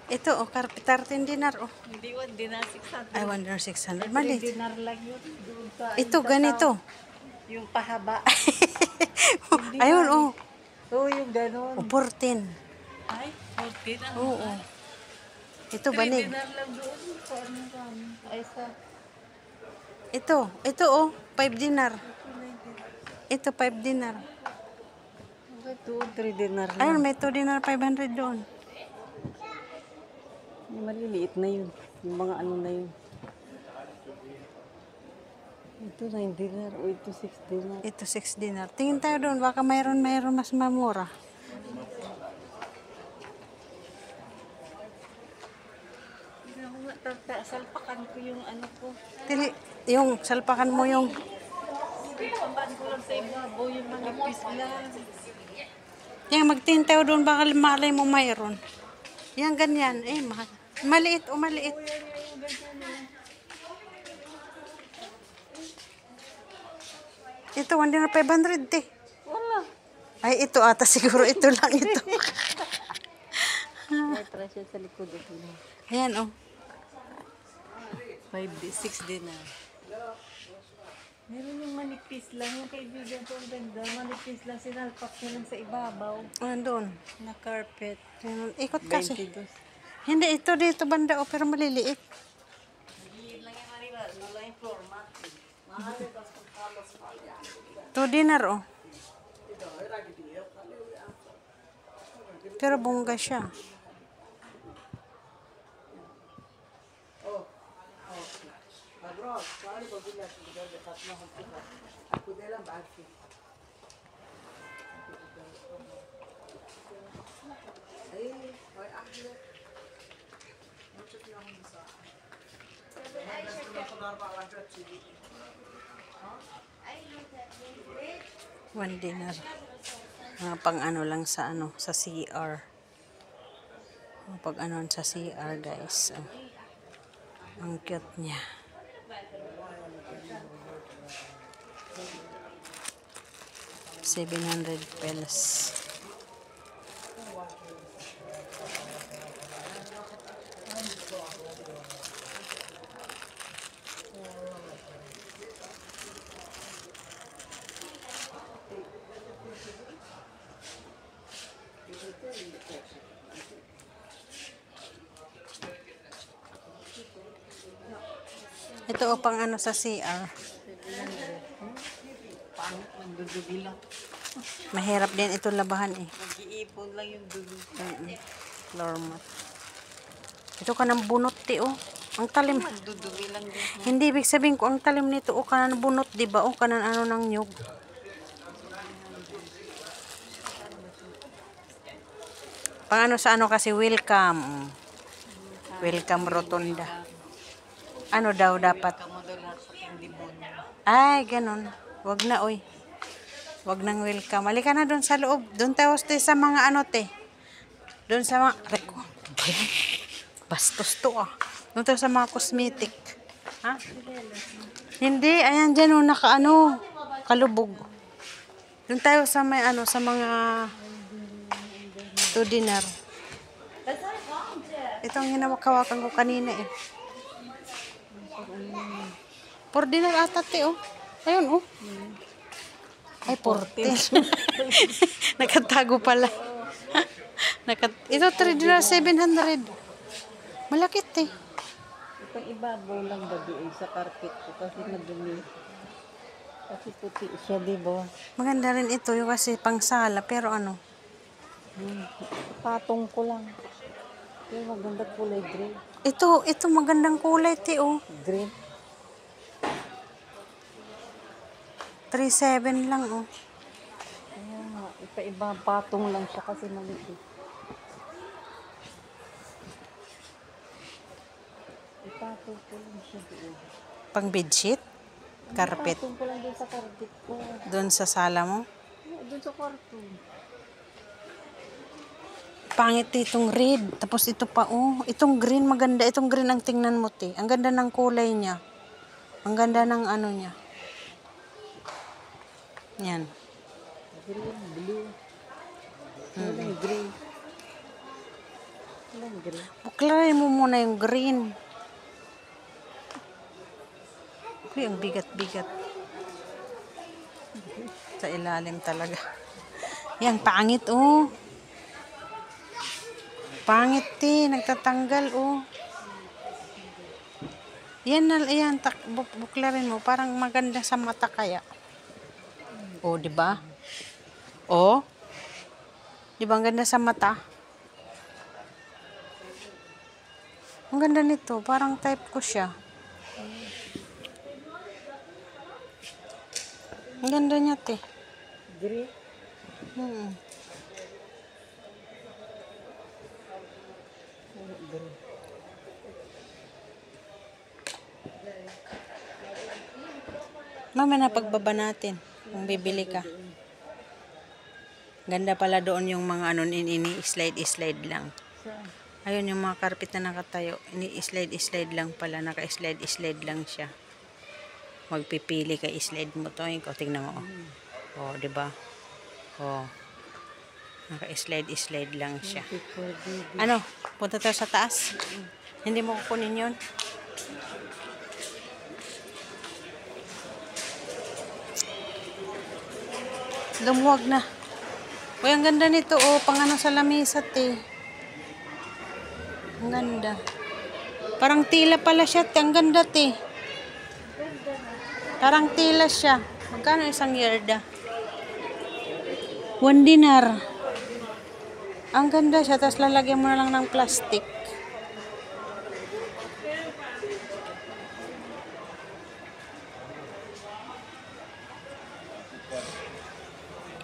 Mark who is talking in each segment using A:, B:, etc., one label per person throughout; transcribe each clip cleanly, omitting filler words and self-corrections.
A: Ito, oh, 13 dinar, oh.
B: Hindi, 1 dinar, 600.
A: Ay, 1,600.
B: 3
A: Maliit.
B: dinar lang yun. Doon sa
A: Ito, ganito.
B: yung pahaba.
A: Ayun, oh.
B: Oo, yung ganun.
A: Oh, 14.
B: Ay, 14 ang
A: Oo.
B: mahal.
A: Ito,
B: 3
A: banig.
B: dinar lang doon. Paano kami? Ay, sa
A: Ito, oh. 5 dinar. Ito, 5 dinar.
B: ito, 3 dinar lang.
A: Ayun, may 2 dinar, 500 doon.
B: Yung maliliit na yun. Yung mga ano na yun. Ito 9 dinar o ito 6 dinar.
A: Ito, 6 dinar. Tingin tayo doon. Baka mayroon mas mamura.
B: Hindi ako salpakan ko yung ano ko.
A: Yung salpakan mo yung...
B: Pamban ko lang sa ibabaw yung manipis lang.
A: Yan, magtingin tayo doon. Baka malay mo mayroon. Yan, ganyan. Eh, maliit o maliit. Ito, 1 dinar 500 eh.
B: Wala.
A: Ay, ito ata siguro. Ito lang ito.
B: May presyo sa likod ito.
A: Ayan, oh.
B: 6 dinar. Meron yung manipis lang. Yung kaibigan ko ang ganda. Manipis lang. Sinalpak niya lang sa ibabaw.
A: Doon.
B: Na carpet.
A: Ayan, ikot kasi.
B: 22.
A: Hindi, ito dito banda, oh, pero maliliit.
B: Hindi lang yung maribar. Wala yung floor mat. Mahal ito.
A: 2 dinar, oh. Pero bongga siya. $1 dinar. Pang ano lang sa sa CR. Pag ano sa CR, guys. Oh. Ang cute niya. $700. Ito o pang ano sa CR.
B: Pangit ng dudubi lang.
A: Mahirap din ito labahan eh.
B: Mag-iipon lang yung dudu.
A: Floor mat. Ito ka ng bunot oh. Ang talim.
B: Dudubi lang din.
A: Hindi ibig sabihin ko ang talim nito o kanan bunot, di ba? O kanan ano ng nyug. Pang ano sa ano kasi welcome. Welcome rotunda. Ano daw dapat?
B: Kamodolar sa tindibon.
A: Ay, ganun. Wag na, oy. Wag nang welcome. Halika na doon sa loob. Doon tayo sa mga ano, te. Doon sa mga... Bastos to, ah. Doon tayo sa mga cosmetic. Ha? Hindi. Ayan dyan, oh, naka-ano. Kalubog. Doon tayo sa may ano, sa mga... 2 dinar. Ito ang hinawak-hawakan ko kanina, eh. 4 dinar ata, te, oh. Ayun, oh. Ay, 14. Nakatago pala. Ito, 3 dinar, 700. Malakit, eh.
B: Itong ibabaw lang gabi sa carpet ko kasi madumi. Kasi puti siya, di ba?
A: Maganda rin ito, yung kasi pangsala, pero ano.
B: Patong ko lang. Yung maganda kulay green.
A: Ito magandang kulay, te, oh.
B: Green.
A: 3,700 lang, oh.
B: Kaya nga, iba-iba patong lang siya kasi maliit. Ipatong ko lang siya doon.
A: Pang bedsheet? Carpet?
B: Ipatong ko lang doon sa carpet ko.
A: Doon sa sala mo?
B: Doon sa kwarto.
A: Pangit itong red. Tapos ito pa, oh. Itong green, maganda. Itong green ang tingnan mo, te. Ang ganda ng kulay niya. Ang ganda ng ano niya. Yan.
B: Green, blue. Green. Lang green.
A: Buklarin mo muna yung green. Uy, ang bigat-bigat. Sa ilalim talaga. Yan, pangit oh. Pangit nagtatanggal oh. Yan na, yan, buklarin mo. Parang maganda sa mata kaya. Oh, di ba? Oh. Di ba ang ganda sa mata? Ang ganda nito, parang type ko siya. Ang ganda niya, te.
B: Green.
A: Hmm.
B: Green.
A: Mamaya na pagbaba natin, kung bibili ka. Ganda pala doon yung mga ano, ini-slide lang.
B: Saan?
A: Ayun yung mga carpet na nakatayo, ini-slide lang pala, naka-slide lang siya. Magpipili ka, slide mo to, ikaw tingnan mo. Oh, 'di ba? Oh. Naka-slide lang siya. Ano? Punta tayo sa taas? Hindi mo kukunin 'yon. Lumuwag na. Uy, ang ganda nito, oh, pang ano sa lamesa, te. Ang ganda. Parang tila pala siya, te. Ang ganda, te. Parang tila siya. Magkano isang yarda? 1 dinar. Ang ganda siya, tapos lalagyan mo na lang ng plastic.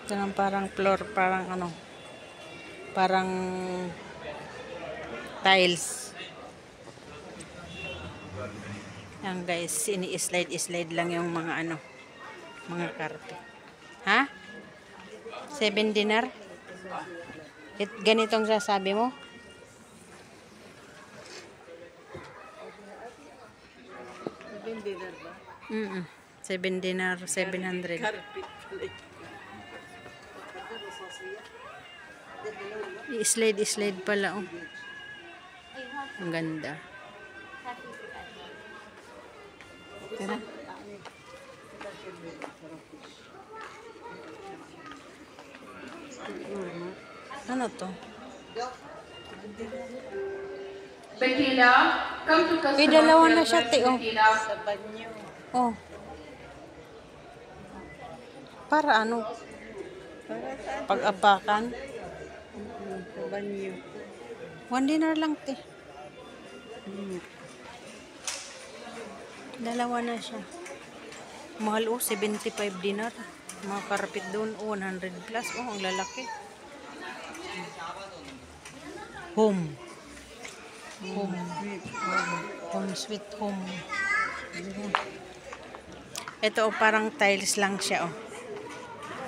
A: Ito lang parang floor, parang ano, parang tiles. Yan guys, ini-slide lang yung mga ano, mga carpet. Ha? 7 dinar? Ganitong sasabi mo?
B: Dinar ba?
A: 7 dinar, 700.
B: Carpet.
A: I-slide pala, oh. Ang ganda. Tira. Ano to?
C: Bettina, come to customer.
A: May dalawa na siya, te, oh.
C: Bettina.
B: Sa banyo.
A: Oh. Para ano?
B: Para saan?
A: Pag-apakan.
B: Sa banyo.
A: 1 dinar lang, te. Dalawa na siya. Mahal, oh. 75 dinar. Mga carpet doon, oh. 100 plus. Oh, ang lalaki. Home. Home sweet home. Ito, oh, parang tiles lang siya, oh.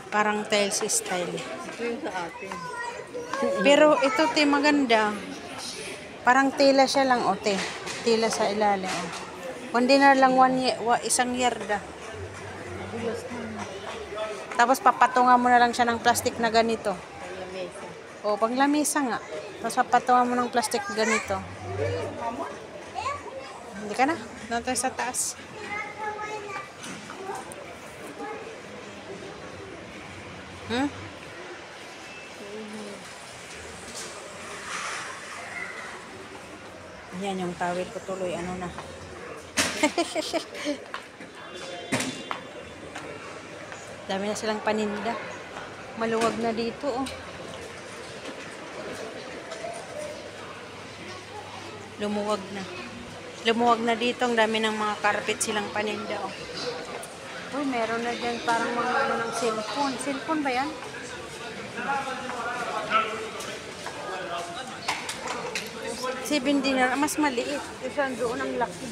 A: Parang tiles style.
B: Ito yung sa atin.
A: Pero ito, te, maganda. Parang tila siya lang, oh, te. Tila sa ilalim, oh. 1 dinar lang, isang yarda. Tapos papatungan mo na lang siya ng plastic na ganito.
B: Sa lamesa.
A: O, pang lamesa nga. Tapos papatungan mo ng plastic ganito. Hindi ka na. Doon tayo sa taas. Yan yung towel ko tuloy. Ano na. Dami na silang paninda. Maluwag na dito, oh. Lumuwag na. Lumuwag na dito. Ang dami ng mga carpet silang paninda, oh. Uy, meron na dyan parang mga ano ng cellphone. Cellphone ba yan? $7. Mas maliit. Isa doon ang laki.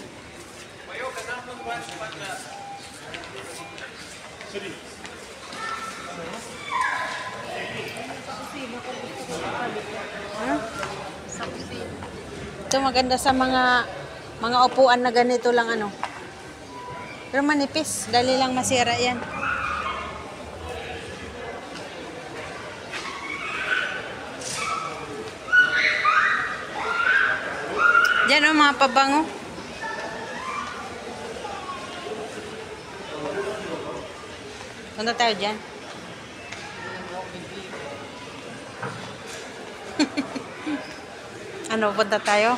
A: Huh? Ito maganda sa mga upuan na ganito lang, ano. Pero manipis, dali lang masira yan. Diyan o, mga pabango. Punta tayo dyan. Ano, punta tayo?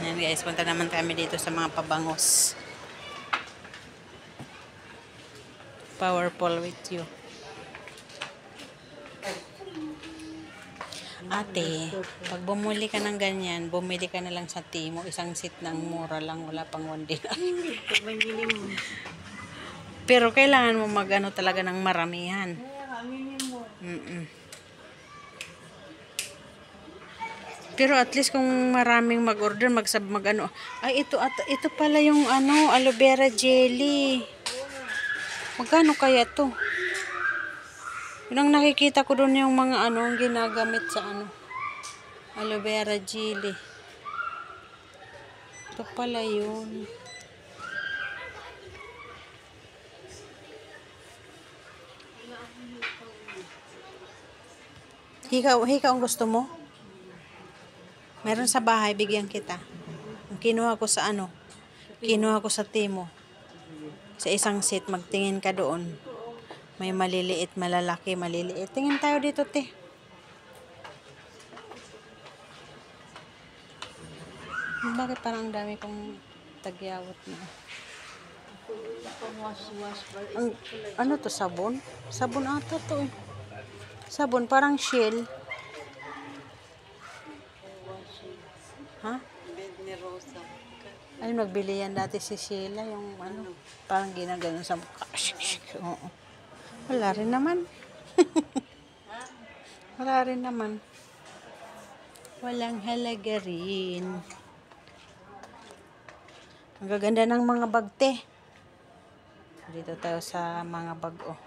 A: Ayan guys, punta naman kami dito sa mga pabangos. Powerful with you. Ate, pag bumuli ka ng ganyan, bumili ka na lang sa Timo. Isang seat ng mura lang, wala pang 1 dinar. Pero kailangan mo mag-ano talaga ng maramihan. Pero at least kung maraming mag-order, mag-ano. Ay, ito pala yung ano, aloe vera jelly. Magkano kaya to? Yun ang nakikita ko doon yung mga ano, ginagamit sa ano, aloe vera jelly. Ito pala yun. Hikaw ang gusto mo? Meron sa bahay, bigyan kita. Kinuha ko sa ano, kinuha ko sa Timo. Sa isang seat, magtingin ka doon. May maliliit, malalaki, maliliit. Tingin tayo dito, te. Bakit parang ang dami kong tagyawat na? Ano to, sabon? Sabon ata to eh. Sabon, parang shell. Ha? Ay, magbili yan dati si Sheila, yung ano, parang ginaganon sa mukha. Oo. Wala rin naman. Wala rin naman. Walang halaga rin. Ang gaganda ng mga bagte. Dito tayo sa mga bag, oh.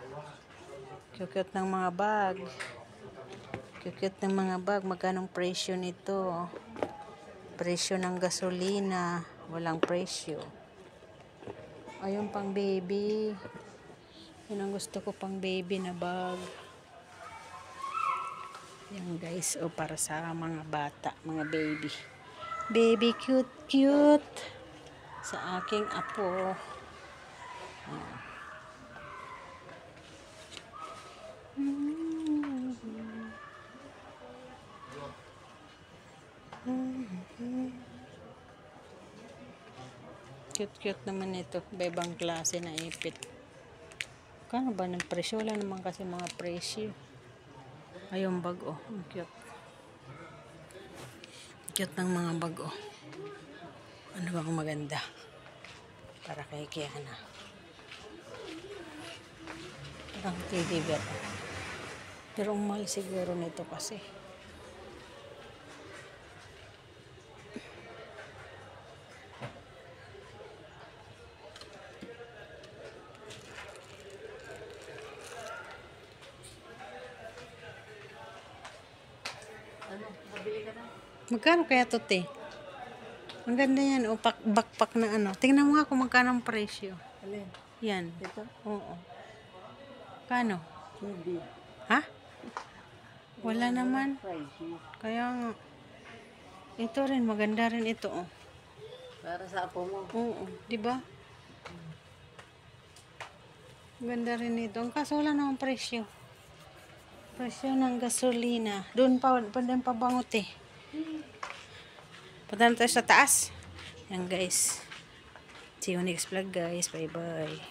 A: Cute ng mga bag. Cute ng mga bag. Magkanong presyo nito? Presyo ng gasolina. Walang presyo. Ayun, pang baby. Yun ang gusto ko, pang baby na bag. Yan guys, o para sa mga bata, mga baby. Baby cute. Sa aking apo. Cute naman ito. Ibang klase na ipit. Kano ba ng presyo? Wala naman kasi mga presyo. Ayun bag, oh. Cute. Cute ng mga bag, oh. Ano ba kung maganda? Para kay Kiana. Parang TV bear. Pero ang mahal siguro nito kasi. Magkano kaya to, te? Ang ganda yan, o backpack na ano. Tingnan mo nga kung magkano ang presyo.
B: Alin?
A: Yan.
B: Ito?
A: Oo. Kano?
B: Hindi.
A: Ha? Wala naman.
B: Pricey.
A: Kaya nga. Ito rin, maganda rin ito, oh.
B: Para sa apo mo.
A: Oo, di ba? Ganda rin ito. Ang kaso wala namang presyo. Presyo ng gasolina. Doon pa bangot eh. Punta na tayo sa taas. Yan guys. See you next vlog guys. Bye bye.